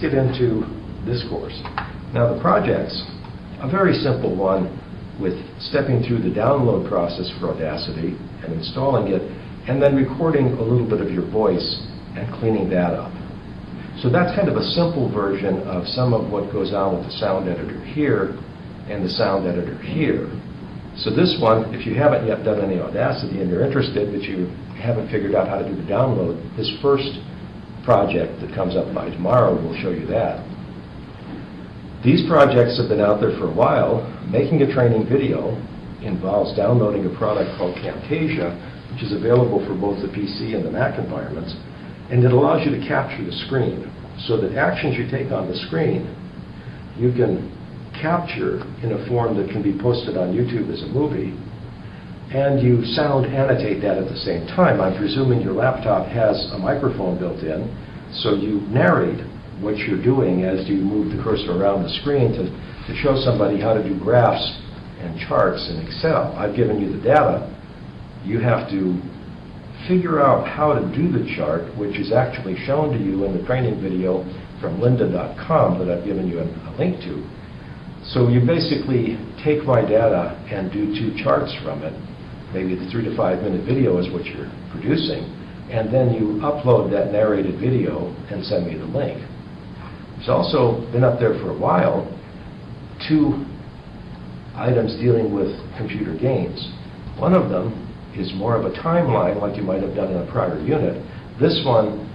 get into this course. Now the project's a very simple one with stepping through the download process for Audacity and installing it, and then recording a little bit of your voice and cleaning that up. So that's kind of a simple version of some of what goes on with the sound editor here and the sound editor here. So this one, if you haven't yet done any Audacity and you're interested but you haven't figured out how to do the download, this first project that comes up by tomorrow will show you that. These projects have been out there for a while. Making a training video involves downloading a product called Camtasia, which is available for both the PC and the Mac environments, and it allows you to capture the screen so that actions you take on the screen you can capture in a form that can be posted on YouTube as a movie, and you sound annotate that at the same time. I'm presuming your laptop has a microphone built in, so you narrate what you're doing as you move the cursor around the screen to show somebody how to do graphs and charts in Excel. I've given you the data. You have to figure out how to do the chart, which is actually shown to you in the training video from lynda.com that I've given you a link to. So you basically take my data and do two charts from it. Maybe the 3 to 5 minute video is what you're producing, and then you upload that narrated video and send me the link. There's also been up there for a while 2 items dealing with computer games. One of them is more of a timeline like you might have done in a prior unit. This one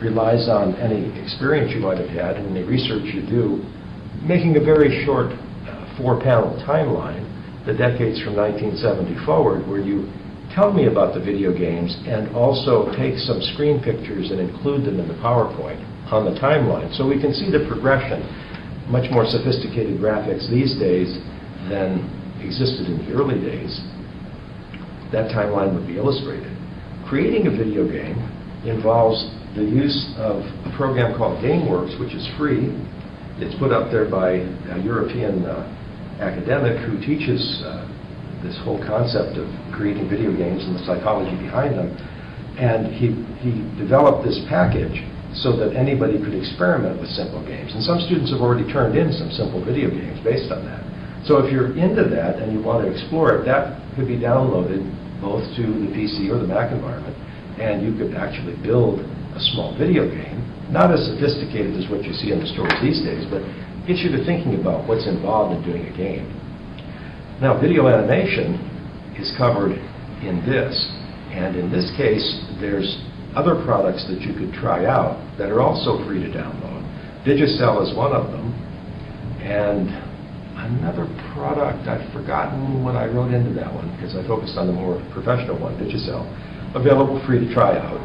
relies on any experience you might have had and any research you do, making a very short 4-panel timeline, the decades from 1970 forward, where you tell me about the video games and also take some screen pictures and include them in the PowerPoint on the timeline. So we can see the progression, much more sophisticated graphics these days than existed in the early days. That timeline would be illustrated. Creating a video game involves the use of a program called GameWorks, which is free. It's put up there by a European academic who teaches this whole concept of creating video games and the psychology behind them. And he developed this package so that anybody could experiment with simple games. And some students have already turned in some simple video games based on that. So if you're into that and you want to explore it, that could be downloaded both to the PC or the Mac environment, and you could actually build a small video game, not as sophisticated as what you see in the stores these days, but gets you to thinking about what's involved in doing a game. Now, video animation is covered in this, and in this case, there's other products that you could try out that are also free to download. Digicel is one of them, and another product, I've forgotten what I wrote into that one because I focused on the more professional one, Digicel, available free to try out,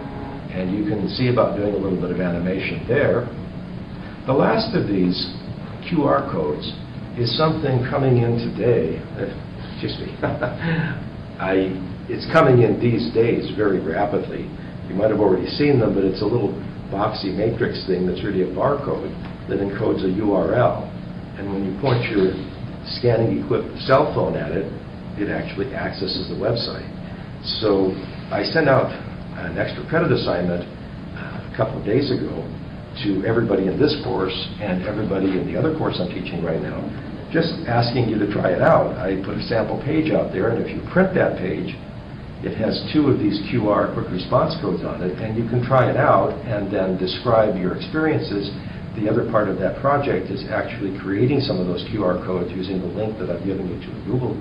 and you can see about doing a little bit of animation there. The last of these QR codes is something coming in today. Excuse me. It's coming in these days very rapidly. You might have already seen them, but it's a little boxy matrix thing that's really a barcode that encodes a URL. And when you point your scanning-equipped cell phone at it, it actually accesses the website. So I sent out an extra credit assignment a couple of days ago to everybody in this course and everybody in the other course I'm teaching right now, just asking you to try it out. I put a sample page out there, and if you print that page, it has 2 of these QR quick response codes on it, and you can try it out and then describe your experiences. The other part of that project is actually creating some of those QR codes using the link that I've given you to a Google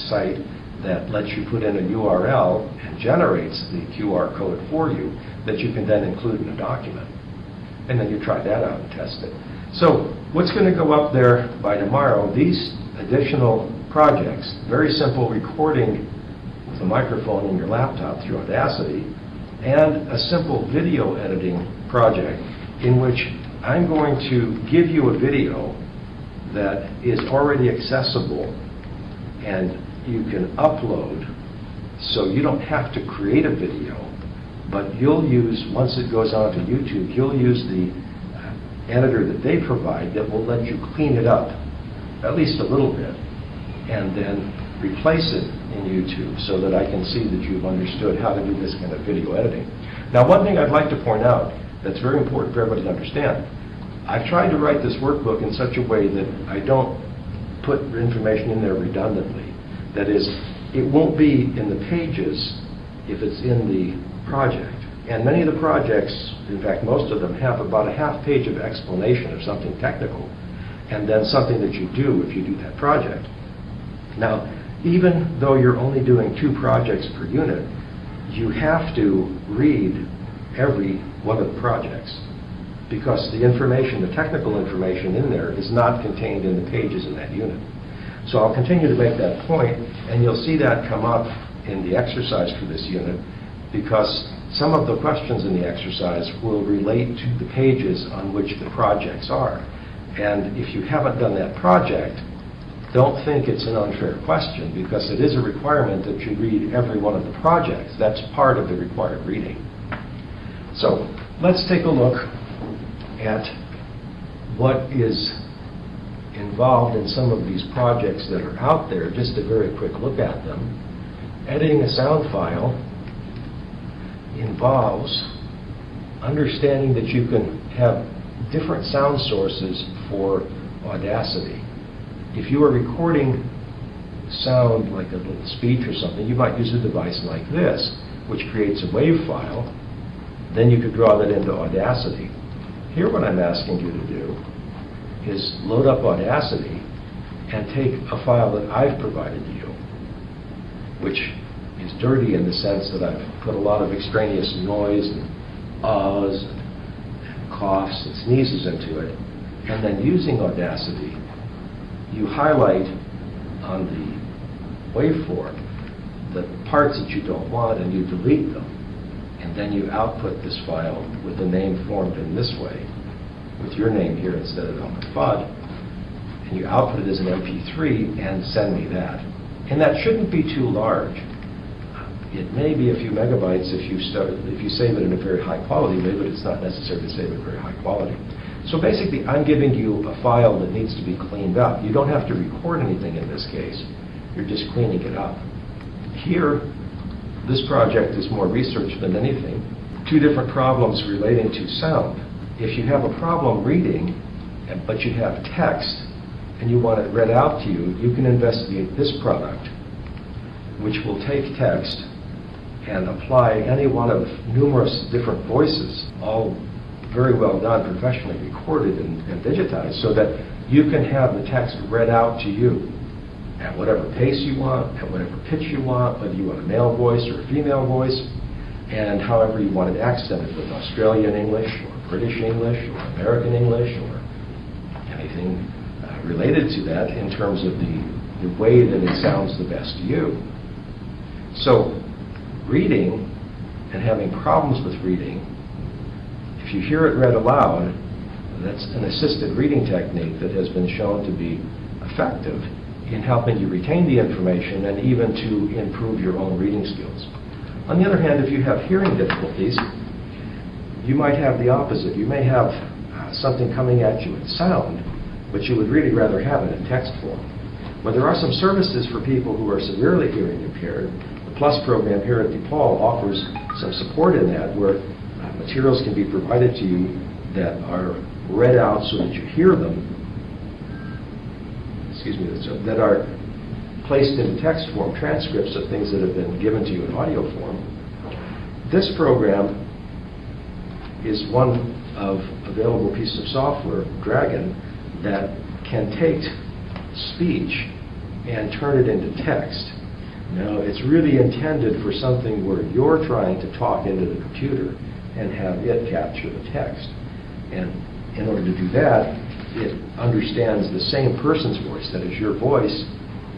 site that lets you put in a URL and generates the QR code for you that you can then include in a document. And then you try that out and test it. So what's going to go up there by tomorrow, these additional projects, very simple recording with a microphone in your laptop through Audacity, and a simple video editing project in which I'm going to give you a video that is already accessible and you can upload, so you don't have to create a video, but you'll use, once it goes onto YouTube, you'll use the editor that they provide that will let you clean it up at least a little bit and then replace it in YouTube so that I can see that you've understood how to do this kind of video editing. Now, one thing I'd like to point out, that's very important for everybody to understand. I've tried to write this workbook in such a way that I don't put information in there redundantly. That is, it won't be in the pages if it's in the project. And many of the projects, in fact most of them, have about a half page of explanation of something technical, and then something that you do if you do that project. Now, even though you're only doing 2 projects per unit, you have to read every one of the projects, because the information, the technical information in there is not contained in the pages in that unit. So I'll continue to make that point, and you'll see that come up in the exercise for this unit, because some of the questions in the exercise will relate to the pages on which the projects are. And if you haven't done that project, don't think it's an unfair question, because it is a requirement that you read every one of the projects. That's part of the required reading. So let's take a look at what is involved in some of these projects that are out there. Just a very quick look at them. Editing a sound file involves understanding that you can have different sound sources for Audacity. If you are recording sound like a little speech or something, you might use a device like this, which creates a WAV file. Then you could draw that into Audacity. Here what I'm asking you to do is load up Audacity and take a file that I've provided to you, which is dirty in the sense that I've put a lot of extraneous noise and ahs and coughs and sneezes into it. And then using Audacity, you highlight on the waveform the parts that you don't want and you delete them. And then you output this file with the name formed in this way, with your name here instead of on the FUD. And you output it as an MP3 and send me that. And that shouldn't be too large. It may be a few megabytes if you save it in a very high quality way, but it's not necessary to save it very high quality. So basically, I'm giving you a file that needs to be cleaned up. You don't have to record anything in this case. You're just cleaning it up. Here, this project is more research than anything. 2 different problems relating to sound. If you have a problem reading, but you have text, and you want it read out to you, you can investigate this product, which will take text and apply any one of numerous different voices, all very well done, professionally recorded and digitized, so that you can have the text read out to you at whatever pace you want, at whatever pitch you want, whether you want a male voice or a female voice, and however you want it accented, with Australian English or British English or American English or anything related to that in terms of the way that it sounds the best to you. So reading and having problems with reading, if you hear it read aloud, that's an assisted reading technique that has been shown to be effective in helping you retain the information and even to improve your own reading skills. On the other hand, if you have hearing difficulties, you might have the opposite. You may have something coming at you in sound, but you would really rather have it in text form. Well, there are some services for people who are severely hearing impaired. The PLUS program here at DePaul offers some support in that, where materials can be provided to you that are read out so that you hear them, that are placed in text form, transcripts of things that have been given to you in audio form. This program is one of available pieces of software, Dragon, that can take speech and turn it into text. Now, it's really intended for something where you're trying to talk into the computer and have it capture the text. And in order to do that, it understands the same person's voice, that is your voice,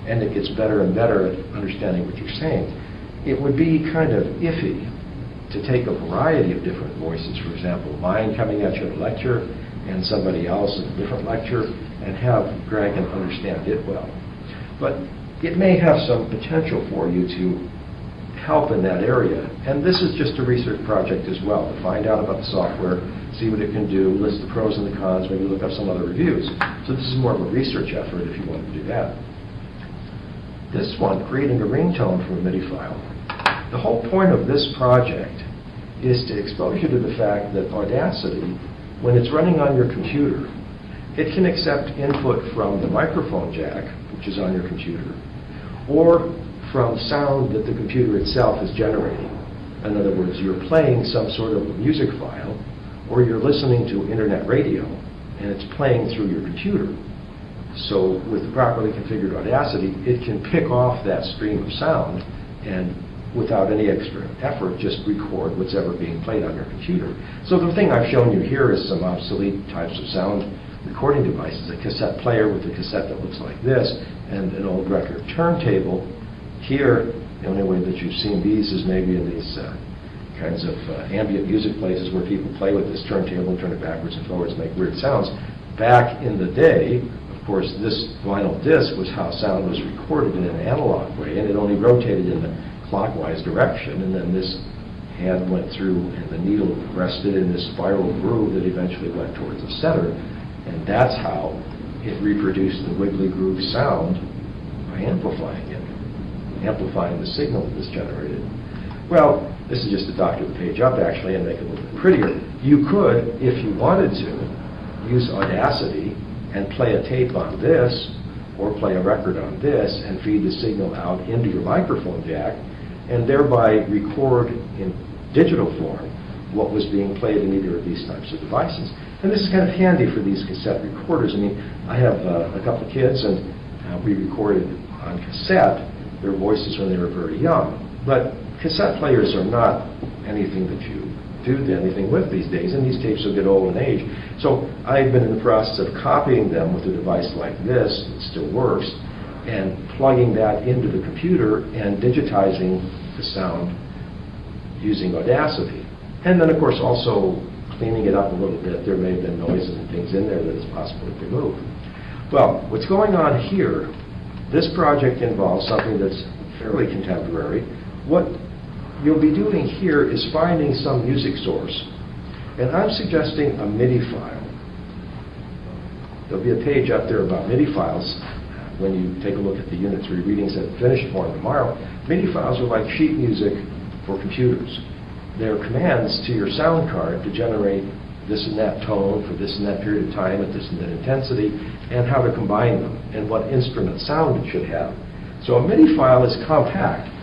and it gets better and better at understanding what you're saying. It would be kind of iffy to take a variety of different voices, for example, mine coming at you in a lecture and somebody else in a different lecture, and have Dragon understand it well. But it may have some potential for you to help in that area. And this is just a research project as well, to find out about the software, see what it can do, list the pros and the cons, maybe look up some other reviews. So this is more of a research effort if you want to do that. This one, creating a ringtone from a MIDI file. The whole point of this project is to expose you to the fact that Audacity, when it's running on your computer, it can accept input from the microphone jack, which is on your computer, or from sound that the computer itself is generating. In other words, you're playing some sort of music file, or you're listening to internet radio, and it's playing through your computer. So with the properly configured Audacity, it can pick off that stream of sound and without any extra effort, just record what's ever being played on your computer. So the thing I've shown you here is some obsolete types of sound recording devices, a cassette player with a cassette that looks like this, and an old record turntable. Here, the only way that you've seen these is maybe in these kinds of ambient music places where people play with this turntable and turn it backwards and forwards and make weird sounds. Back in the day, of course, this vinyl disc was how sound was recorded in an analog way, and it only rotated in the clockwise direction, and then this head went through and the needle rested in this spiral groove that eventually went towards the center, and that's how it reproduced the wiggly groove sound by amplifying it, amplifying the signal that was generated. Well, this is just to doctor the page up actually and make it a little bit prettier. You could, if you wanted to, use Audacity and play a tape on this or play a record on this and feed the signal out into your microphone jack and thereby record in digital form what was being played in either of these types of devices. And this is kind of handy for these cassette recorders. I mean, I have a couple of kids, and we recorded on cassette their voices when they were very young. But cassette players are not anything that you do anything with these days, and these tapes will get old in age. So I've been in the process of copying them with a device like this that still works, and plugging that into the computer and digitizing the sound using Audacity. And then, of course, also cleaning it up a little bit. There may have been noises and things in there that is possible to remove. Well, what's going on here, this project involves something that's fairly contemporary. What you'll be doing here is finding some music source, and I'm suggesting a Midi file. There'll be a page up there about Midi files when you take a look at the Unit 3 readings at finished form tomorrow. Midi files are like sheet music for computers. They're commands to your sound card to generate this and that tone for this and that period of time at this and that intensity, and how to combine them, and what instrument sound it should have. So a Midi file is compact.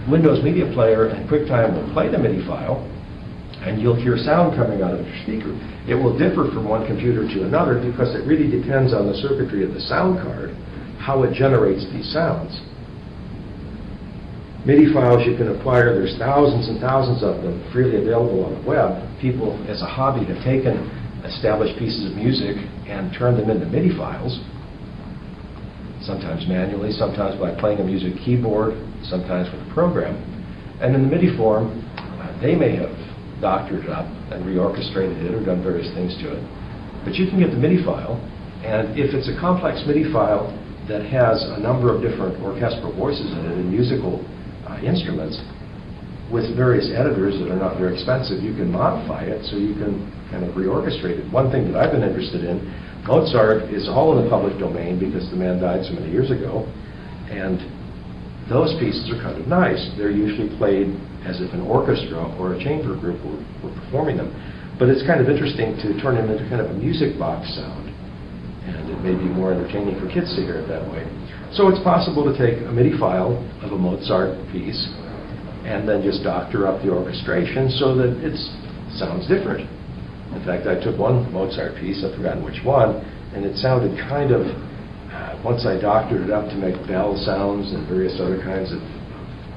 Windows Media Player and QuickTime will play the Midi file, and you'll hear sound coming out of your speaker. It will differ from one computer to another because it really depends on the circuitry of the sound card, how it generates these sounds. Midi files you can acquire, there's thousands and thousands of them freely available on the web. People, as a hobby, have taken established pieces of music and turned them into Midi files, sometimes manually, sometimes by playing a music keyboard, sometimes with a program. And in the Midi form, they may have doctored it up and reorchestrated it or done various things to it. But you can get the Midi file, and if it's a complex Midi file that has a number of different orchestral voices in it and musical instruments, with various editors that are not very expensive, you can modify it so you can kind of reorchestrate it. One thing that I've been interested in, Mozart is all in the public domain because the man died so many years ago, and those pieces are kind of nice. They're usually played as if an orchestra or a chamber group were performing them. But it's kind of interesting to turn them into kind of a music box sound, and it may be more entertaining for kids to hear it that way. So it's possible to take a Midi file of a Mozart piece and then just doctor up the orchestration so that it sounds different. In fact, I took one Mozart piece, I've forgotten which one, and it sounded kind of, once I doctored it up to make bell sounds and various other kinds of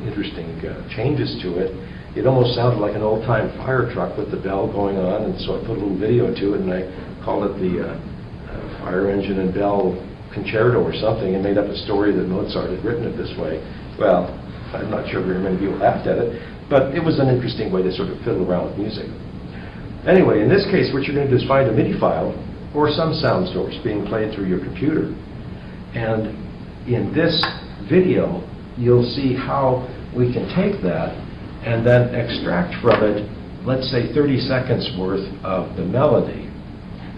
interesting changes to it, it almost sounded like an old-time fire truck with the bell going on, and so I put a little video to it, and I called it the Fire Engine and Bell Concerto or something, and made up a story that Mozart had written it this way. Well, I'm not sure very many people laughed at it, but it was an interesting way to sort of fiddle around with music. Anyway, in this case, what you're going to do is find a Midi file or some sound source being played through your computer. And in this video, you'll see how we can take that and then extract from it, let's say 30 seconds worth of the melody.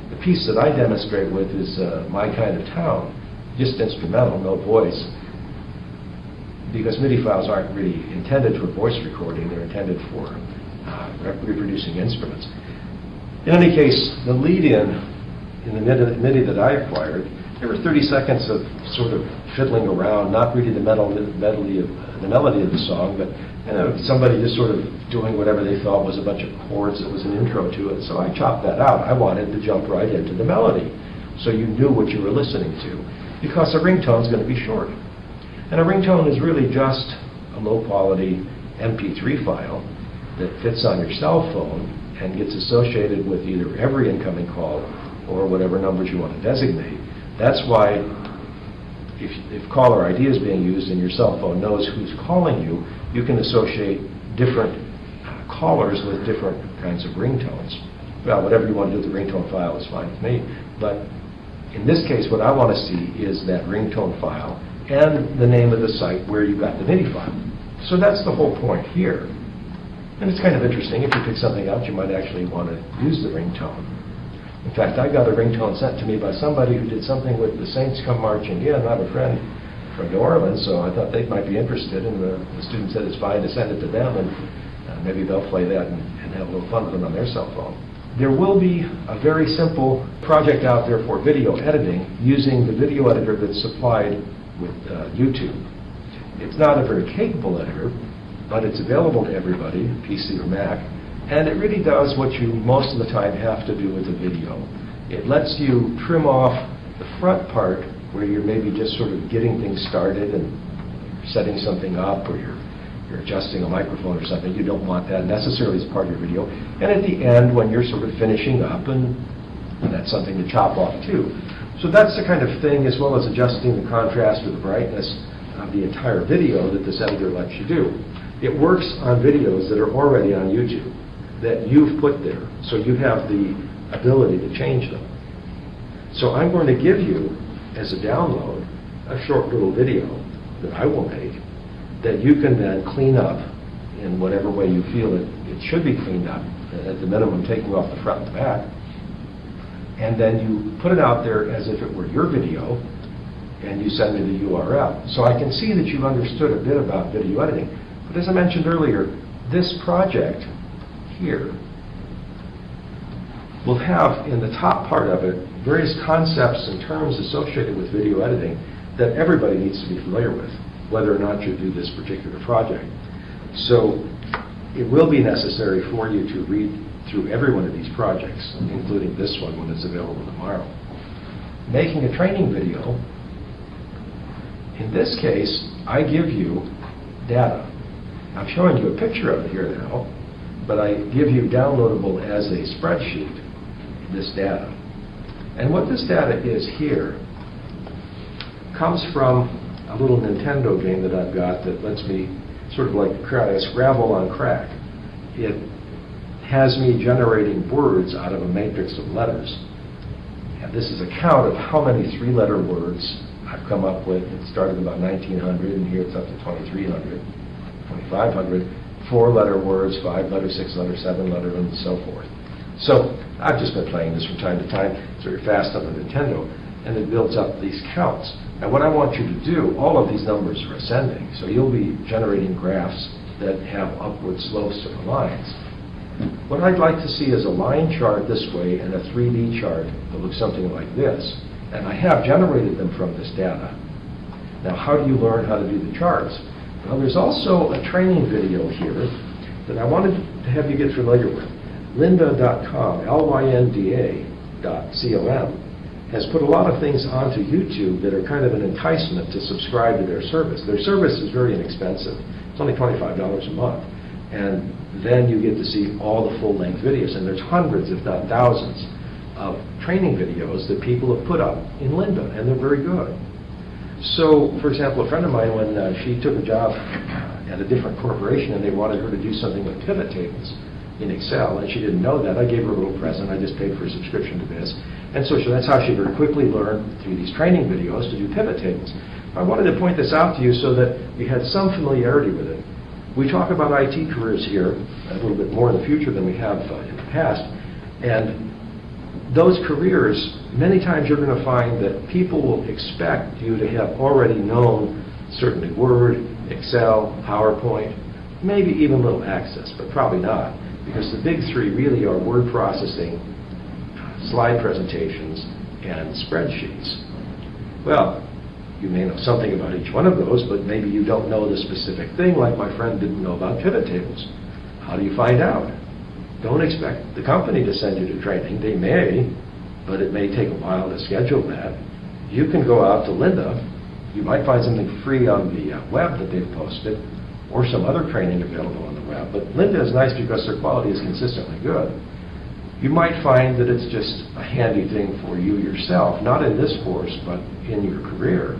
The piece that I demonstrate with is My Kind of Town, just instrumental, no voice, because Midi files aren't really intended for voice recording. They're intended for reproducing instruments. In any case, the lead-in in the MIDI that I acquired, there were 30 seconds of sort of fiddling around, not really the melody of the song, but somebody just sort of doing whatever they thought was a bunch of chords that was an intro to it. So I chopped that out. I wanted to jump right into the melody, so you knew what you were listening to, because a ringtone is going to be short. And a ringtone is really just a low-quality MP3 file that fits on your cell phone and gets associated with either every incoming call or whatever numbers you want to designate. That's why if caller ID is being used and your cell phone knows who's calling you, you can associate different callers with different kinds of ringtones. Well, whatever you want to do with the ringtone file is fine with me. But in this case, what I want to see is that ringtone file and the name of the site where you got the MIDI file. So that's the whole point here. And it's kind of interesting. If you pick something out, you might actually want to use the ringtone. In fact, I got a ringtone sent to me by somebody who did something with the Saints Come Marching In. I have a friend from New Orleans, so I thought they might be interested, and the student said it's fine to send it to them, and maybe they'll play that and have a little fun with it on their cell phone. There will be a very simple project out there for video editing using the video editor that's supplied with YouTube. It's not a very capable editor, but it's available to everybody, PC or Mac, and it really does what you most of the time have to do with a video. It lets you trim off the front part where you're maybe just sort of getting things started and setting something up, or you're adjusting a microphone or something. You don't want that necessarily as part of your video. And at the end, when you're sort of finishing up, and that's something to chop off too. So that's the kind of thing, as well as adjusting the contrast or the brightness of the entire video, that this editor lets you do. It works on videos that are already on YouTube, that you've put there, so you have the ability to change them. So I'm going to give you, as a download, a short little video that I will make that you can then clean up in whatever way you feel it should be cleaned up, at the minimum taking off the front and the back, and then you put it out there as if it were your video, and you send me the URL. So I can see that you've understood a bit about video editing. But as I mentioned earlier, this project here will have in the top part of it various concepts and terms associated with video editing that everybody needs to be familiar with, whether or not you do this particular project. So it will be necessary for you to read through every one of these projects, including this one when it's available tomorrow. Making a training video, in this case, I give you data. I'm showing you a picture of it here now, but I give you downloadable as a spreadsheet this data. And what this data is here comes from a little Nintendo game that I've got that lets me sort of like Scrabble on crack. It has me generating words out of a matrix of letters. And this is a count of how many three-letter words I've come up with. It started about 1900, and here it's up to 2300, 2500. Four-letter words, five-letter, six-letter, seven-letter, and so forth. So I've just been playing this from time to time. It's very fast on the Nintendo, and it builds up these counts. And what I want you to do, all of these numbers are ascending, so you'll be generating graphs that have upward slopes to the lines. What I'd like to see is a line chart this way and a 3D chart that looks something like this. And I have generated them from this data. Now, how do you learn how to do the charts? Well, there's also a training video here that I wanted to have you get familiar with. Lynda.com, Lynda.com, has put a lot of things onto YouTube that are kind of an enticement to subscribe to their service. Their service is very inexpensive. It's only $25 a month. And then you get to see all the full-length videos. And there's hundreds, if not thousands, of training videos that people have put up in Lynda, and they're very good. So, for example, a friend of mine, when she took a job at a different corporation and they wanted her to do something with pivot tables in Excel, and she didn't know that, I gave her a little present. I just paid for a subscription to this. And so that's how she very quickly learned through these training videos to do pivot tables. I wanted to point this out to you so that you had some familiarity with it. We talk about IT careers here a little bit more in the future than we have in the past. And those careers, many times you're going to find that people will expect you to have already known certainly Word, Excel, PowerPoint, maybe even a little Access, but probably not. because the big three really are word processing, slide presentations, and spreadsheets. Well, you may know something about each one of those, but maybe you don't know the specific thing, like my friend didn't know about pivot tables. How do you find out? Don't expect the company to send you to training. They may, but it may take a while to schedule that. You can go out to Linda. You might find something free on the web that they've posted, or some other training available on the web. But Linda is nice because their quality is consistently good. You might find that it's just a handy thing for you yourself, not in this course, but in your career,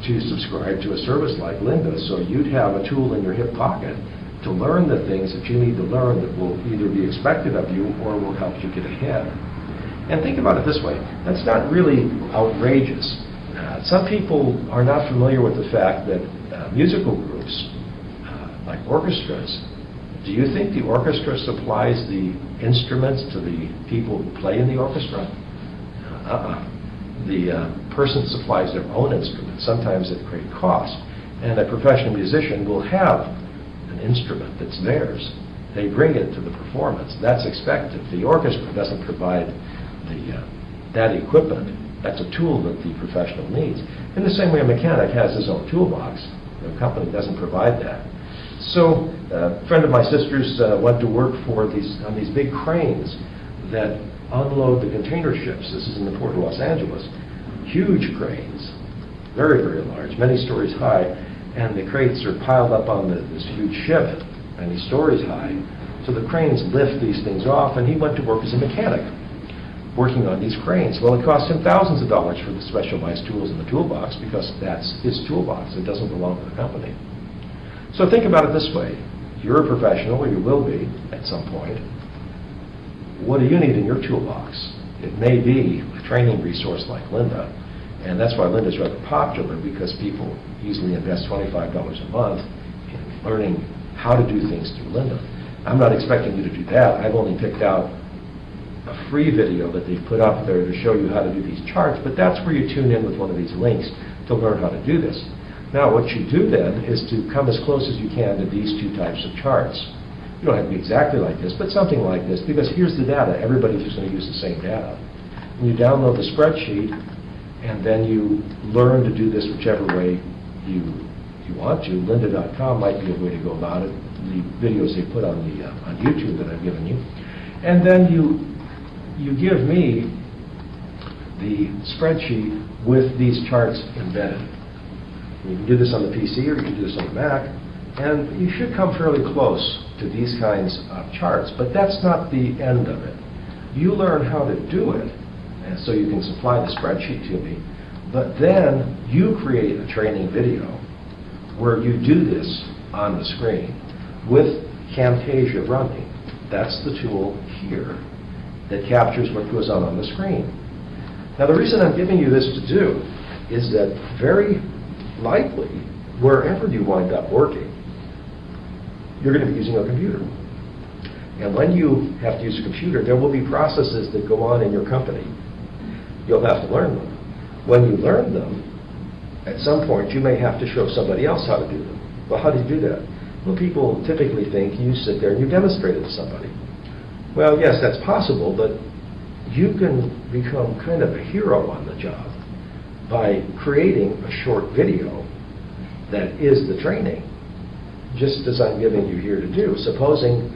to subscribe to a service like Linda, so you'd have a tool in your hip pocket to learn the things that you need to learn that will either be expected of you or will help you get ahead. And think about it this way, that's not really outrageous. Some people are not familiar with the fact that musical groups, like orchestras, do you think the orchestra supplies the instruments to the people who play in the orchestra? The person supplies their own instruments, sometimes at great cost. And a professional musician will have an instrument that's theirs. They bring it to the performance. That's expected. The orchestra doesn't provide that equipment. That's a tool that the professional needs. In the same way a mechanic has his own toolbox. The company doesn't provide that. So a friend of my sister's went to work on these big cranes that unload the container ships. This is in the Port of Los Angeles. Huge cranes, very, very large, many stories high, and the crates are piled up on this huge ship, many stories high. So the cranes lift these things off, and he went to work as a mechanic, working on these cranes. Well, it cost him thousands of dollars for the specialized tools in the toolbox, because that's his toolbox. It doesn't belong to the company. So think about it this way. You're a professional, or you will be at some point. What do you need in your toolbox? It may be a training resource like Linda, and that's why Linda's rather popular, because people easily invest $25 a month in learning how to do things through Linda. I'm not expecting you to do that. I've only picked out a free video that they've put up there to show you how to do these charts, but that's where you tune in with one of these links to learn how to do this. Now, what you do then is to come as close as you can to these two types of charts. You don't have to be exactly like this, but something like this, because here's the data. Everybody's just going to use the same data. And you download the spreadsheet, and then you learn to do this whichever way you want to. Lynda.com might be a way to go about it. The videos they put on YouTube that I've given you. And then you give me the spreadsheet with these charts embedded. You can do this on the PC or you can do this on the Mac, and you should come fairly close to these kinds of charts, but that's not the end of it. You learn how to do it, and so you can supply the spreadsheet to me, but then you create a training video where you do this on the screen with Camtasia running. That's the tool here that captures what goes on the screen. Now, the reason I'm giving you this to do is that very likely, wherever you wind up working, you're going to be using a computer. And when you have to use a computer, there will be processes that go on in your company. You'll have to learn them. When you learn them, at some point you may have to show somebody else how to do them. Well, how do you do that? Well, people typically think you sit there and you demonstrate it to somebody. Well, yes, that's possible, but you can become kind of a hero on the job by creating a short video that is the training, just as I'm giving you here to do. Supposing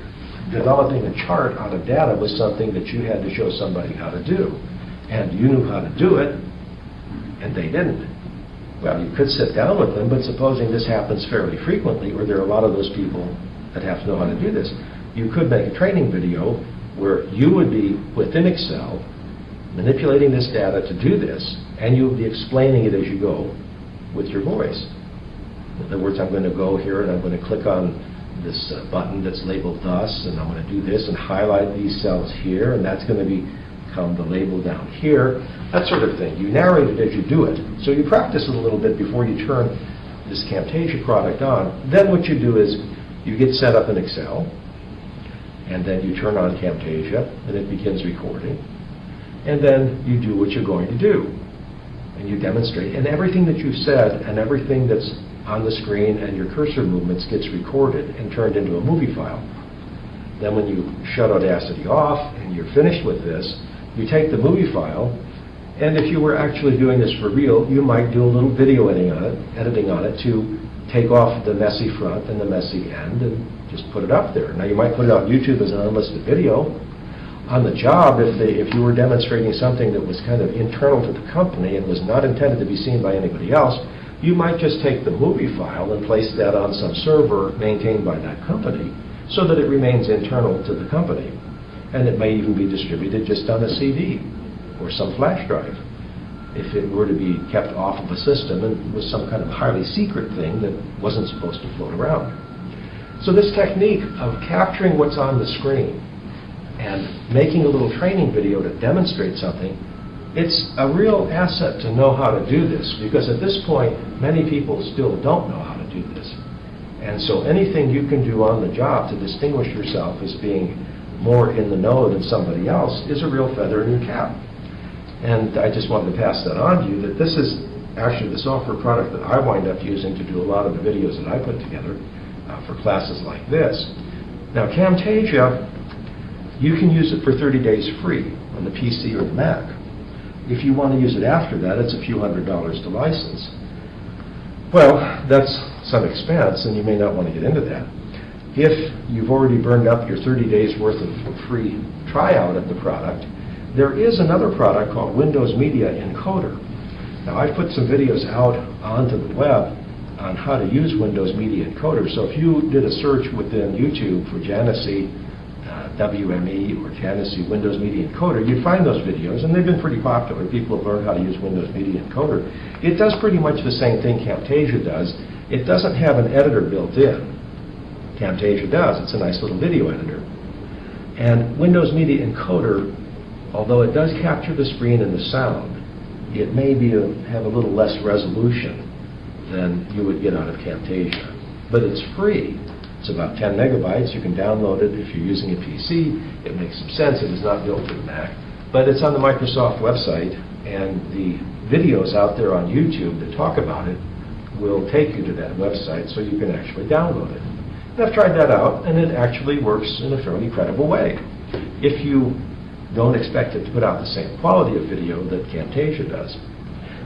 developing a chart out of data was something that you had to show somebody how to do, and you knew how to do it, and they didn't. Well, you could sit down with them, but supposing this happens fairly frequently, or there are a lot of those people that have to know how to do this, you could make a training video where you would be within Excel manipulating this data to do this, and you would be explaining it as you go with your voice. In other words, I'm going to go here and I'm going to click on this button that's labeled thus, and I'm going to do this and highlight these cells here, and that's going to become the label down here, that sort of thing. You narrate it as you do it. So you practice it a little bit before you turn this Camtasia product on. Then what you do is you get set up in Excel, and then you turn on Camtasia, and it begins recording. And then you do what you're going to do, and you demonstrate. And everything that you've said and everything that's on the screen and your cursor movements gets recorded and turned into a movie file. Then when you shut Audacity off and you're finished with this, you take the movie file, and if you were actually doing this for real, you might do a little video editing on it to take off the messy front and the messy end and just put it up there. Now you might put it on YouTube as an unlisted video. On the job, if you were demonstrating something that was kind of internal to the company and was not intended to be seen by anybody else, you might just take the movie file and place that on some server maintained by that company so that it remains internal to the company. And it may even be distributed just on a CD or some flash drive if it were to be kept off of a system and was some kind of highly secret thing that wasn't supposed to float around. So this technique of capturing what's on the screen and making a little training video to demonstrate something, it's a real asset to know how to do this, because at this point, many people still don't know how to do this. And so anything you can do on the job to distinguish yourself as being more in the know than somebody else is a real feather in your cap. And I just wanted to pass that on to you, that this is actually the software product that I wind up using to do a lot of the videos that I put together for classes like this. Now, Camtasia, you can use it for 30 days free on the PC or the Mac. If you want to use it after that, it's a few $100s to license. Well, that's some expense, and you may not want to get into that. If you've already burned up your 30 days worth of free tryout of the product, there is another product called Windows Media Encoder. Now, I've put some videos out onto the web on how to use Windows Media Encoder. So if you did a search within YouTube for Janossy WME or Janossy Windows Media Encoder, you'd find those videos, and they've been pretty popular. People have learned how to use Windows Media Encoder. It does pretty much the same thing Camtasia does. It doesn't have an editor built in. Camtasia does. It's a nice little video editor. And Windows Media Encoder, although it does capture the screen and the sound, it may have a little less resolution than you would get out of Camtasia. But it's free. It's about 10 megabytes. You can download it if you're using a PC. It makes some sense. It is not built for the Mac. But it's on the Microsoft website, and the videos out there on YouTube that talk about it will take you to that website so you can actually download it. And I've tried that out, and it actually works in a fairly credible way. If you don't expect it to put out the same quality of video that Camtasia does.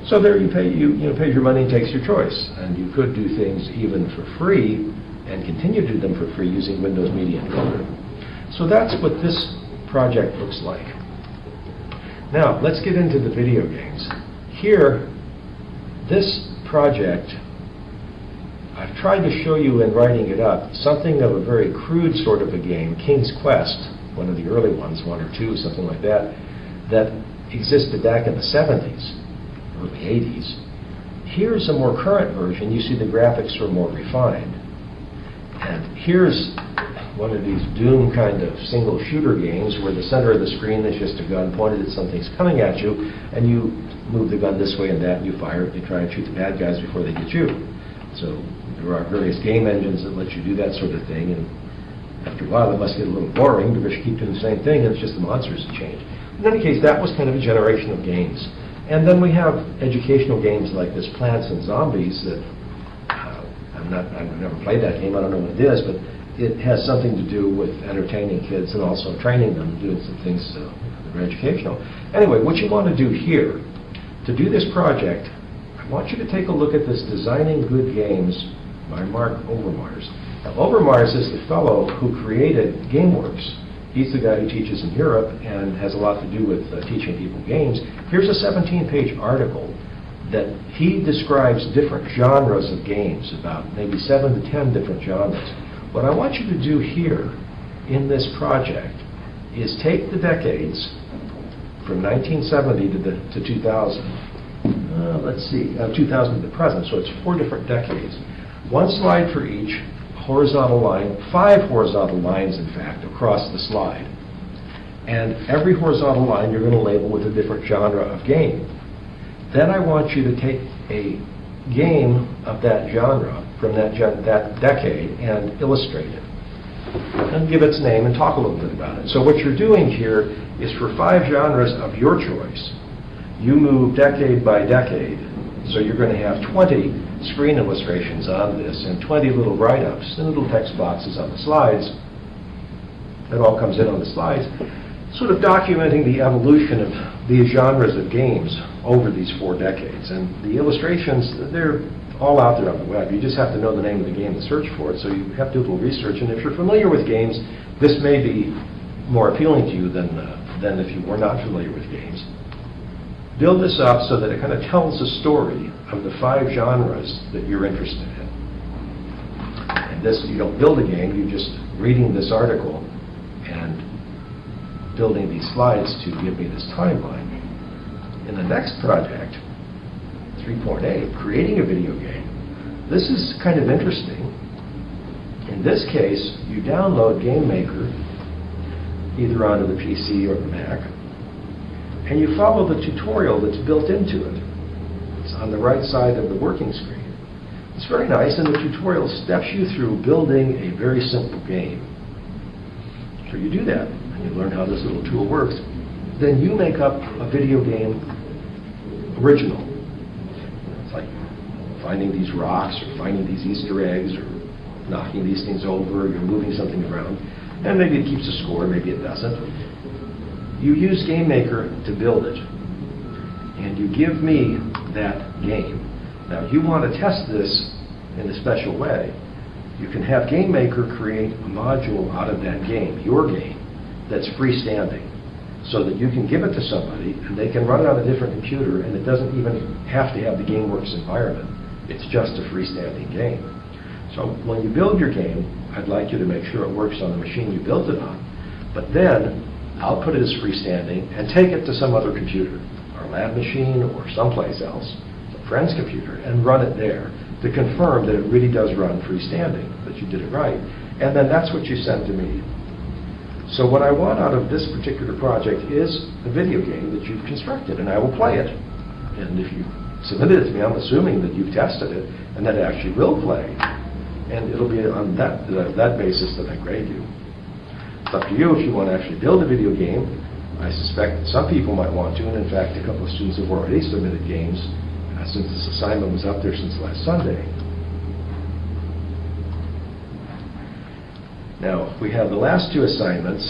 So there you pay your money and takes your choice. And you could do things even for free and continue to do them for free using Windows Media Encoder. So that's what this project looks like. Now, let's get into the video games. Here, this project, I've tried to show you in writing it up something of a very crude sort of a game, King's Quest, one of the early ones, one or two, something like that, that existed back in the 70s, early 80s. Here's a more current version. You see the graphics are more refined. And here's one of these Doom kind of single shooter games where the center of the screen is just a gun pointed at something's coming at you, and you move the gun this way and that, and you fire it, you try and shoot the bad guys before they get you. So there are various game engines that let you do that sort of thing, and after a while it must get a little boring because you keep doing the same thing and it's just the monsters that change. In any case, that was kind of a generation of games. And then we have educational games like this Plants and Zombies that I've never played that game, I don't know what it is, but it has something to do with entertaining kids and also training them, doing some things that are educational. Anyway, what you want to do here, to do this project, I want you to take a look at this Designing Good Games by Marc Overmars. Now, Overmars is the fellow who created GameWorks. He's the guy who teaches in Europe and has a lot to do with teaching people games. Here's a 17-page article that he describes different genres of games, about maybe 7 to 10 different genres. What I want you to do here in this project is take the decades from 1970 to 2000. Let's see, 2000 to the present, so it's 4 different decades. One slide for each horizontal line, 5 horizontal lines, in fact, across the slide. And every horizontal line you're going to label with a different genre of game. Then I want you to take a game of that genre from that decade and illustrate it. And give its name and talk a little bit about it. So what you're doing here is for 5 genres of your choice, you move decade by decade. So you're going to have 20 screen illustrations on this and 20 little write-ups and little text boxes on the slides. that all comes in on the slides, sort of documenting the evolution of these genres of games over these 4 decades. And the illustrations, they're all out there on the web. You just have to know the name of the game and search for it, so you have to do a little research. And if you're familiar with games, this may be more appealing to you than if you were not familiar with games. Build this up so that it kind of tells the story of the 5 genres that you're interested in. And this, you don't build a game, you're just reading this article and building these slides to give me this timeline. In the next project, 3.8, creating a video game, this is kind of interesting. In this case, you download GameMaker either onto the PC or the Mac, and you follow the tutorial that's built into it. It's on the right side of the working screen. It's very nice, and the tutorial steps you through building a very simple game. So you do that, and you learn how this little tool works. Then you make up a video game original. It's like finding these rocks, or finding these Easter eggs, or knocking these things over, or you're moving something around. And maybe it keeps a score, maybe it doesn't. You use GameMaker to build it. And you give me that game. Now, if you want to test this in a special way, you can have GameMaker create a module out of that game, your game, that's freestanding, so that you can give it to somebody, and they can run it on a different computer, and it doesn't even have to have the GameWorks environment. It's just a freestanding game. So when you build your game, I'd like you to make sure it works on the machine you built it on. But then, I'll put it as freestanding and take it to some other computer, our lab machine or someplace else, a friend's computer, and run it there to confirm that it really does run freestanding, that you did it right. And then that's what you send to me. So what I want out of this particular project is a video game that you've constructed, and I will play it. And if you submitted it to me, I'm assuming that you've tested it and that it actually will play. And it'll be on that basis that I grade you. It's up to you if you want to actually build a video game. I suspect that some people might want to, and in fact, a couple of students have already submitted games since this assignment was up there since last Sunday. Now, we have the last 2 assignments,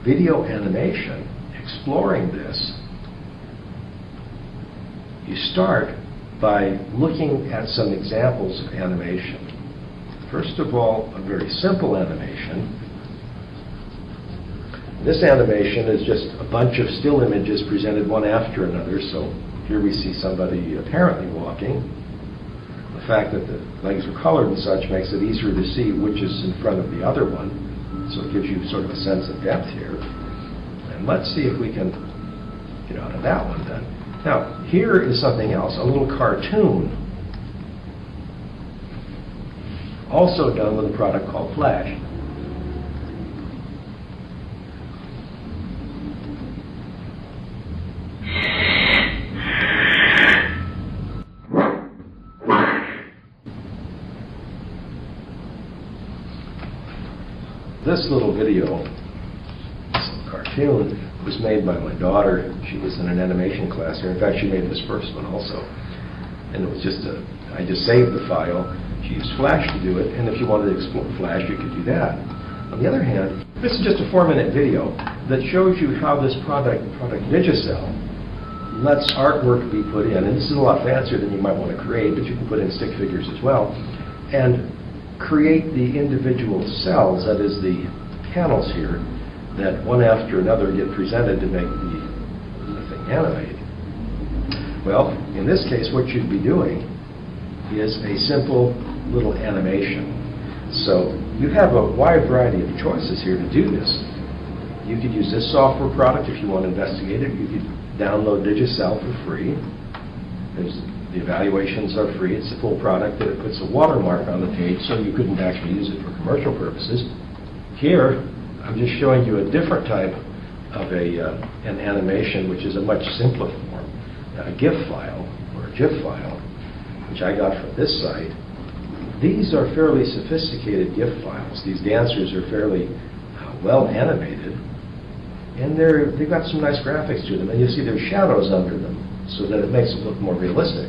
video animation, exploring this. You start by looking at some examples of animation. First of all, a very simple animation. This animation is just a bunch of still images presented one after another. So here we see somebody apparently walking. The fact that the legs are colored and such makes it easier to see which is in front of the other one. So it gives you sort of a sense of depth here. And let's see if we can get out of that one then. Now, here is something else, a little cartoon, also done with a product called Flash. This little video, this little cartoon, was made by my daughter. She was in an animation class here. In fact, she made this first one also. And it was just I just saved the file. She used Flash to do it, and if you wanted to explore Flash, you could do that. On the other hand, this is just a 4-minute video that shows you how this product Digicel lets artwork be put in. And this is a lot fancier than you might want to create, but you can put in stick figures as well. And create the individual cells, that is the panels here, that one after another get presented to make the thing animate. Well, in this case, what you'd be doing is a simple little animation. So you have a wide variety of choices here to do this. You could use this software product if you want to investigate it. You could download Digicel for free. The evaluations are free. It's a full product, and it puts a watermark on the page, so you couldn't actually use it for commercial purposes. Here, I'm just showing you a different type of an animation, which is a much simpler form, a GIF file, or a GIF file, which I got from this site. These are fairly sophisticated GIF files. These dancers are fairly well animated, and they've got some nice graphics to them, and you see there's shadows under them, so that it makes it look more realistic.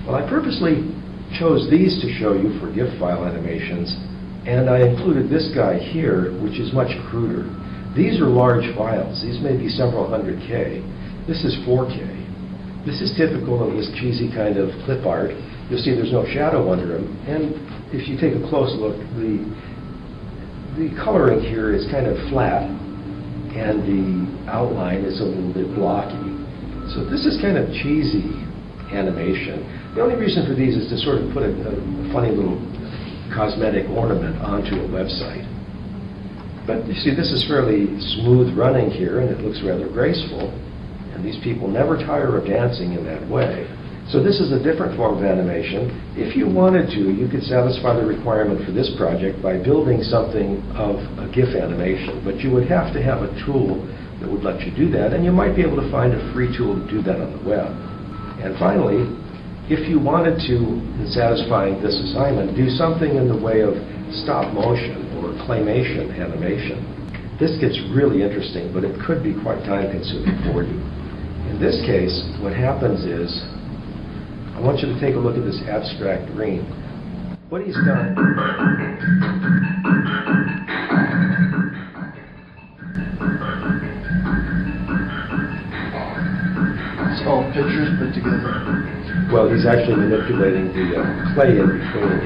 Well, I purposely chose these to show you for GIF file animations, And I included this guy here, which is much cruder. These are large files. These may be several hundred K. This is 4K. This is typical of this cheesy kind of clip art. You'll see there's no shadow under them. And if you take a close look, the coloring here is kind of flat, and the outline is a little bit blocky. So this is kind of cheesy animation. The only reason for these is to sort of put a funny little cosmetic ornament onto a website. But you see, this is fairly smooth running here, and it looks rather graceful. And these people never tire of dancing in that way. So this is a different form of animation. If you wanted to, you could satisfy the requirement for this project by building something of a GIF animation. But you would have to have a tool that would let you do that, and you might be able to find a free tool to do that on the web. And finally, if you wanted to, in satisfying this assignment, do something in the way of stop motion or claymation animation, this gets really interesting, but it could be quite time-consuming for you. In this case, what happens is, I want you to take a look at this abstract green. What he's done... It's all pictures put together. Well, he's actually manipulating the clay in between.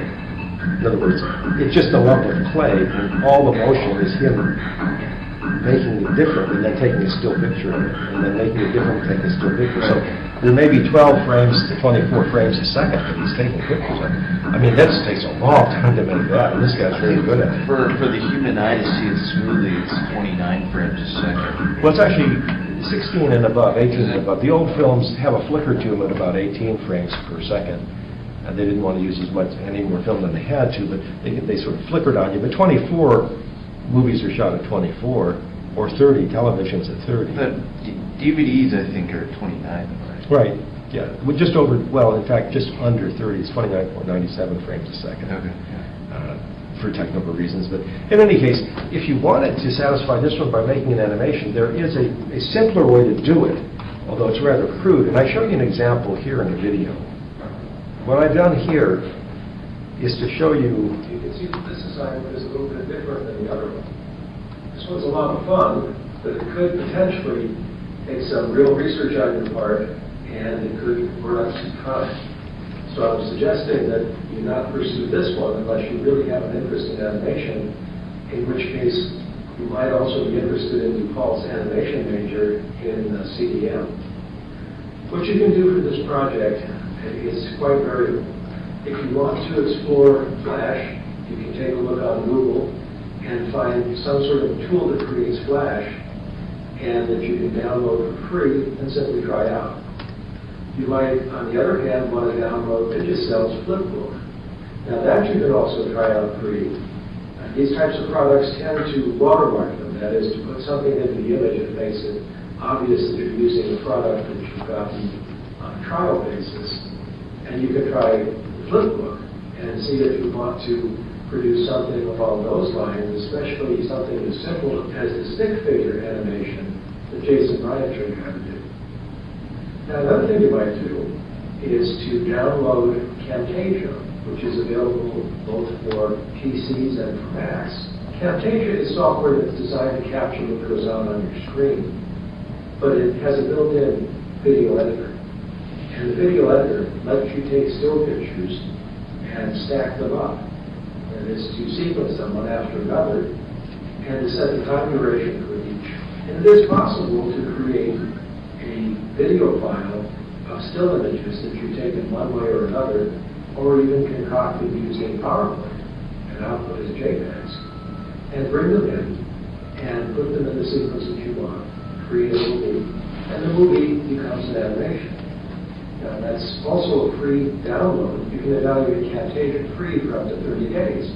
In other words, it's just a lump of clay, and all the motion is him making it different, and then taking a still picture of it, and then making it different, taking a still picture. So there may be 12 frames to 24 frames a second that he's taking pictures of. I mean, that takes a long time to make that, and this guy's really good at it. For the human eye to see it smoothly, it's 29 frames a second. Well, it's actually 16 and above, 18 and above. The old films have a flicker to them at about 18 frames per second. And they didn't want to use any more film than they had to, but they sort of flickered on you. But 24 movies are shot at 24, or 30, television's at 30. But DVDs, I think, are 29, right? Right, yeah. With just over, well, in fact, just under 30. It's 29.97 frames a second. Okay. For technical reasons. But in any case, if you wanted to satisfy this one by making an animation, there is a simpler way to do it, although it's rather crude. And I show you an example here in the video. What I've done here is to show you can see that this assignment is a little bit different than the other one. This one's a lot of fun, but it could potentially take some real research on your part, and it could burn up some time. So I was suggesting that you not pursue this one unless you really have an interest in animation, in which case you might also be interested in DePaul's animation major in CDM. What you can do for this project is quite variable. If you want to explore Flash, you can take a look on Google and find some sort of tool that creates Flash and that you can download for free and simply try out. You might, on the other hand, want to download Digicell's Flipbook. Now that you can also try out free. These types of products tend to watermark them, that is, to put something into the image that makes it obvious that you're using a product that you've gotten on a trial basis. And you can try Flipbook and see if you want to produce something along those lines, especially something as simple as the stick figure animation that Jason Bryant showed you how to do. Now, another thing you might do is to download Camtasia, which is available both for PCs and for Macs. Camtasia is software that's designed to capture what goes on your screen, but it has a built-in video editor. And the video editor lets you take still pictures and stack them up. That is, to sequence them one after another and to set the time duration for each. And it is possible to create a video file of still images that you take in one way or another, or even concocted using PowerPoint and output as JPEGs, and bring them in and put them in the sequence that you want, create a movie, and the movie becomes an animation. Now, that's also a free download. You can evaluate Camtasia free for up to 30 days.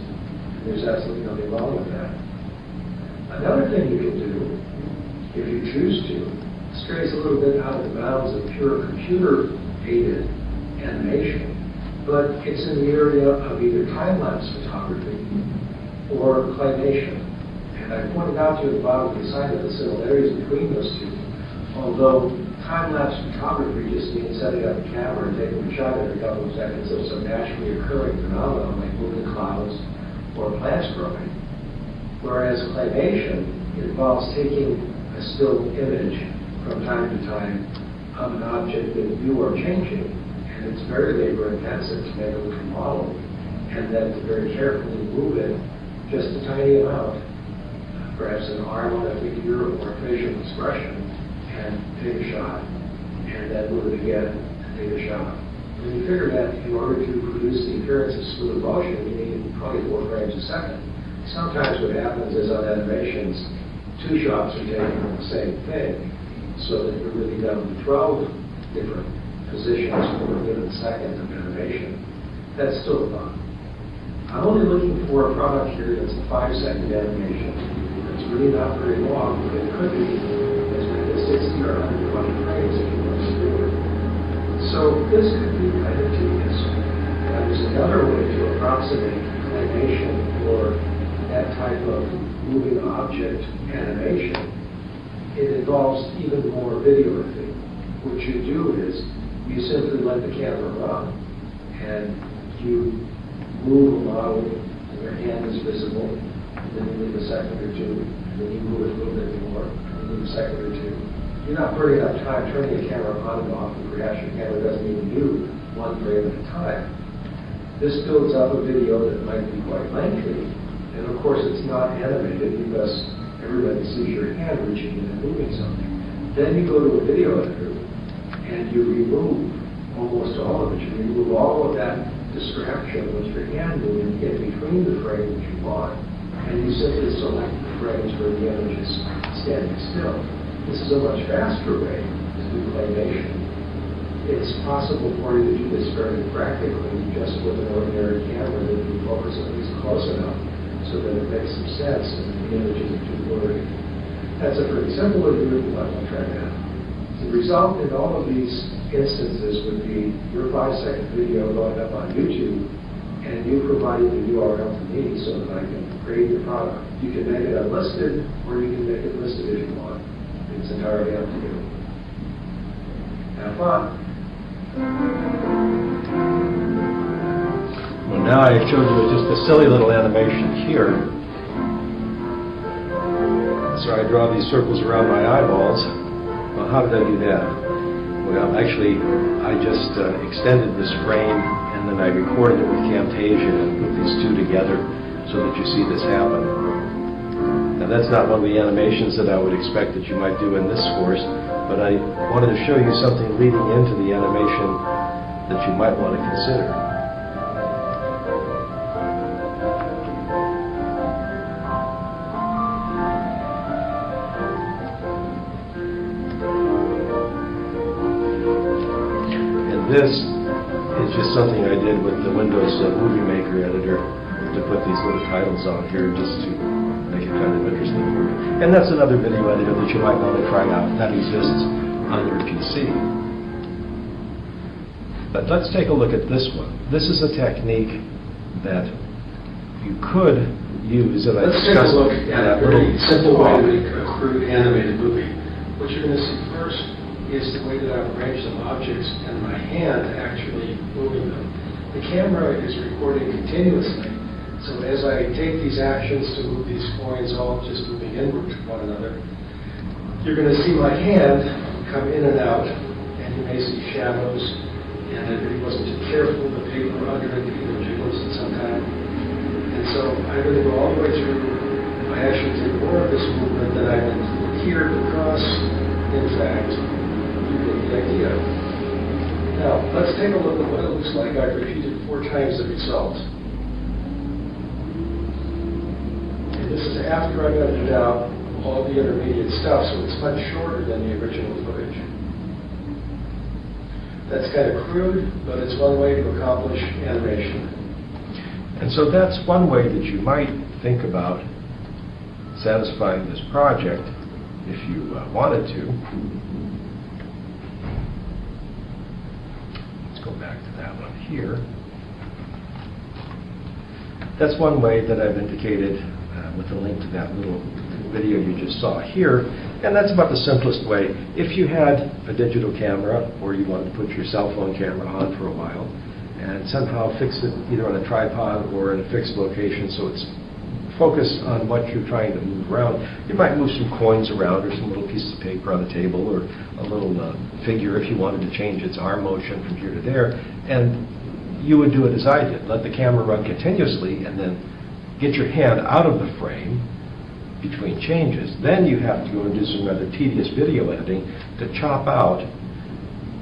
There's absolutely nothing wrong with that. Another thing you can do, if you choose to, strays a little bit out of the bounds of pure computer-aided animation, but it's in the area of either time-lapse photography or claymation. And I pointed out to you at the bottom of the assignment the similarities between those two, although time-lapse photography just means setting up a camera and taking a shot every couple of seconds of some naturally occurring phenomenon like moving clouds or plants growing. Whereas claymation involves taking a still image from time to time of an object that you are changing, and it's very labor intensive to make a little model, and then to very carefully move it just a tiny amount, perhaps an arm on a figure or facial expression, and take a shot, and then move it again and take a shot. When you figure that in order to produce the appearance of smooth motion, you need 24 frames a second. Sometimes what happens is on animations, 2 shots are taken of the same thing, so that you're really down to 12 different positions for a given second of animation. That's still fun. I'm only looking for a product here that's a 5-second animation. It's really not very long, but it could be as many as 60 or 120 frames if you want to do it. So this could be kind of tedious. Now there's another way to approximate animation or that type of moving object animation. It involves even more videography. What you do is you simply let the camera run and you move a model and your hand is visible, and then you leave a second or two, and then you move it a little bit more, and you leave a second or two. You're not burning up time turning the camera on and off, and perhaps your camera doesn't even do 1 frame at a time. This builds up a video that might be quite lengthy, and of course it's not animated because everybody sees your hand reaching in and moving something. Then you go to a video editor and you remove almost all of it. You remove all of that distraction with your hand moving in between the frames you want, and you simply select the frames where the image is standing still. This is a much faster way to do claymation. It's possible for you to do this very practically just with an ordinary camera that you focus at least close enough so that it makes some sense and the image isn't too blurry. That's a pretty simple way to do it. You might want to try that. The result in all of these instances would be your 5-second video going up on YouTube and you providing the URL to me so that I can create the product. You can make it unlisted or you can make it listed if you want. It's entirely up to you. Have fun. Well, now I showed you just a silly little animation here. So I draw these circles around my eyeballs. Well, how did I do that? Well, actually, I just extended this frame and then I recorded it with Camtasia and put these two together so that you see this happen. Now, that's not one of the animations that I would expect that you might do in this course, but I wanted to show you something leading into the animation that you might want to consider. This is just something I did with the Windows Movie Maker editor to put these little titles on here just to make it kind of interesting for you. And that's another video editor that you might want to try out. That exists on your PC. But let's take a look at this one. This is a technique that you could use, and I discussed. Let's take a look at a very simple way to make a crude animated movie. What you're going to see first is the way that I've arranged some objects and my hand actually moving them. The camera is recording continuously, so as I take these actions to move these coins all just moving inward to one another, you're going to see my hand come in and out, and you may see shadows, and if it wasn't too careful, the paper under it either jiggles at some time. And so I'm going to go all the way through. I actually did more of this movement than I did here because, in fact, you get the idea. Now, let's take a look at what it looks like. I've repeated 4 times the result. And this is after I've edited out all the intermediate stuff, so it's much shorter than the original footage. That's kind of crude, but it's one way to accomplish animation. And so that's one way that you might think about satisfying this project if you wanted to. Let's go back to that one here. That's one way that I've indicated with a link to that little video you just saw here. And that's about the simplest way. If you had a digital camera or you wanted to put your cell phone camera on for a while and somehow fix it either on a tripod or in a fixed location so it's focused on what you're trying to move around. You might move some coins around or some little pieces of paper on the table or a little figure if you wanted to change its arm motion from here to there. And you would do it as I did. Let the camera run continuously and then get your hand out of the frame between changes. Then you have to go and do some rather tedious video editing to chop out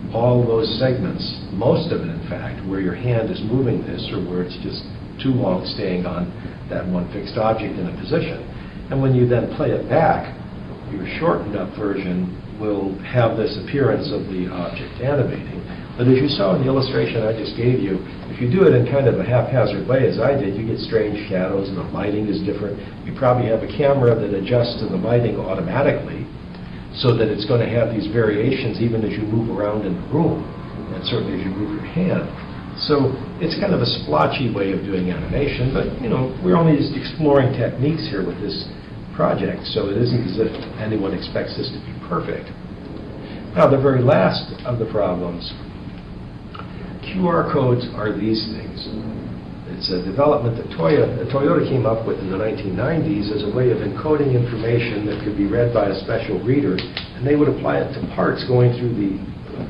all those segments, most of it in fact, where your hand is moving this or where it's just too long staying on that one fixed object in a position. And when you then play it back, your shortened up version will have this appearance of the object animating. But as you saw in the illustration I just gave you, if you do it in kind of a haphazard way as I did, you get strange shadows and the lighting is different. You probably have a camera that adjusts to the lighting automatically so that it's going to have these variations even as you move around in the room and certainly as you move your hand. So it's kind of a splotchy way of doing animation, but we're only just exploring techniques here with this project, so it isn't as if anyone expects this to be perfect. Now, the very last of the problems, QR codes are these things. It's a development that Toyota came up with in the 1990s as a way of encoding information that could be read by a special reader, and they would apply it to parts going through the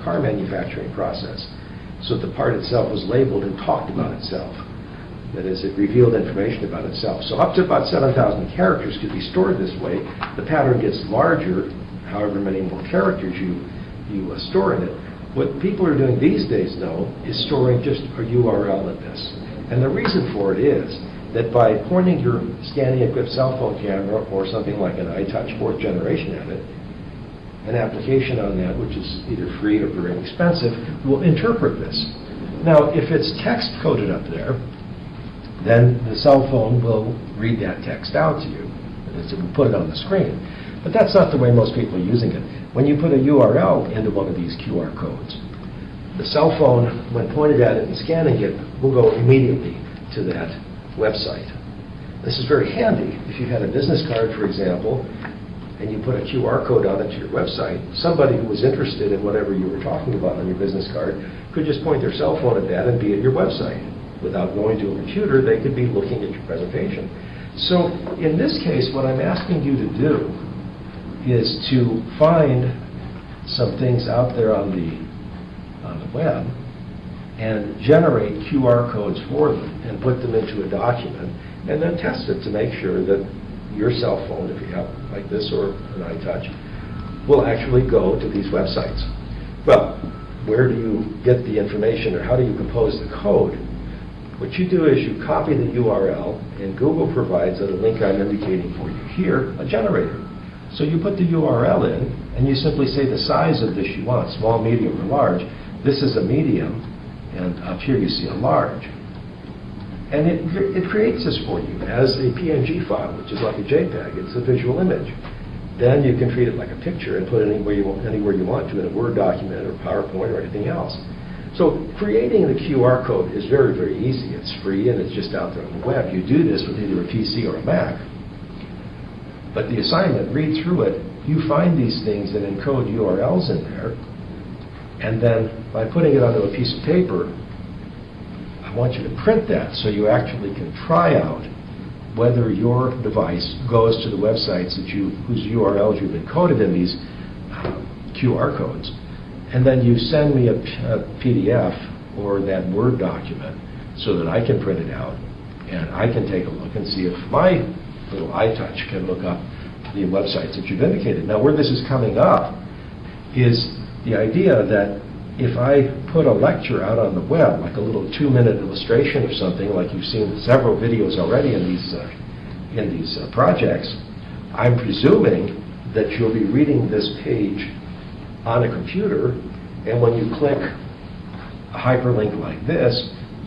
car manufacturing process. So the part itself was labeled and talked about itself. That is, it revealed information about itself. So up to about 7,000 characters could be stored this way. The pattern gets larger, however many more characters you store in it. What people are doing these days, though, is storing just a URL in this. And the reason for it is that by pointing your scanning-equipped cell phone camera or something like an iTouch 4th generation at it, an application on that, which is either free or very expensive, will interpret this. Now, if it's text coded up there, then the cell phone will read that text out to you. It will put it on the screen. But that's not the way most people are using it. When you put a URL into one of these QR codes, the cell phone, when pointed at it and scanning it, will go immediately to that website. This is very handy. If you had a business card, for example, and you put a QR code on it to your website, somebody who was interested in whatever you were talking about on your business card could just point their cell phone at that and be at your website. Without going to a computer, they could be looking at your presentation. So in this case, what I'm asking you to do is to find some things out there on the web and generate QR codes for them and put them into a document and then test it to make sure that your cell phone, if you have like this or an iTouch, will actually go to these websites. Well, where do you get the information or how do you compose the code? What you do is you copy the URL, and Google provides a link I'm indicating for you here, a generator. So you put the URL in, and you simply say the size of this you want, small, medium, or large. This is a medium, and up here you see a large. And it creates this for you as a PNG file, which is like a JPEG. It's a visual image. Then you can treat it like a picture and put it anywhere you want to in a Word document or PowerPoint or anything else. So creating the QR code is very, very easy. It's free and it's just out there on the web. You do this with either a PC or a Mac. But the assignment, read through it, you find these things and encode URLs in there, and then by putting it onto a piece of paper, I want you to print that so you actually can try out whether your device goes to the websites whose URLs you've encoded in these QR codes. And then you send me a PDF or that Word document so that I can print it out and I can take a look and see if my little iTouch can look up the websites that you've indicated. Now, where this is coming up is the idea that if I put a lecture out on the web, like a little 2-minute illustration of something, like you've seen several videos already in these projects, I'm presuming that you'll be reading this page on a computer, and when you click a hyperlink like this,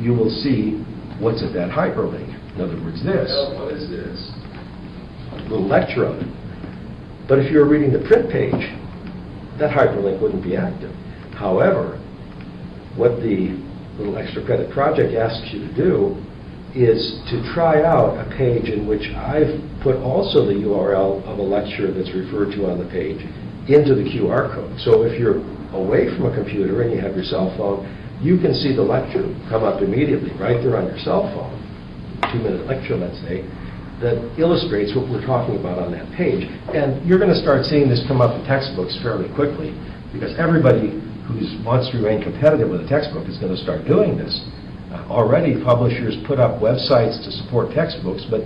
you will see what's at that hyperlink. In other words, this. What is this? A little lecture on it. But if you're reading the print page, that hyperlink wouldn't be active. However, what the little extra credit project asks you to do is to try out a page in which I've put also the URL of a lecture that's referred to on the page into the QR code. So if you're away from a computer and you have your cell phone, you can see the lecture come up immediately right there on your cell phone, 2-minute lecture, let's say, that illustrates what we're talking about on that page. And you're going to start seeing this come up in textbooks fairly quickly, because everybody who wants to remain competitive with a textbook is going to start doing this. Already, publishers put up websites to support textbooks, but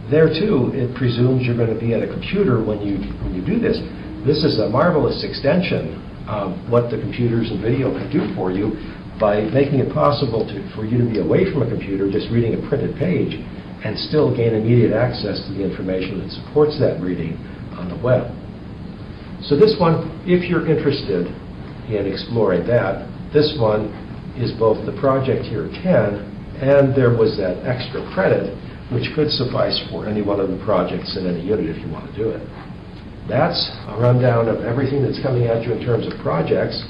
there too, it presumes you're going to be at a computer when you do this. This is a marvelous extension of what the computers and video can do for you by making it possible for you to be away from a computer, just reading a printed page, and still gain immediate access to the information that supports that reading on the web. So this one, if you're interested in exploring that, this one is both the project here 10, and there was that extra credit, which could suffice for any one of the projects in any unit if you want to do it. That's a rundown of everything that's coming at you in terms of projects.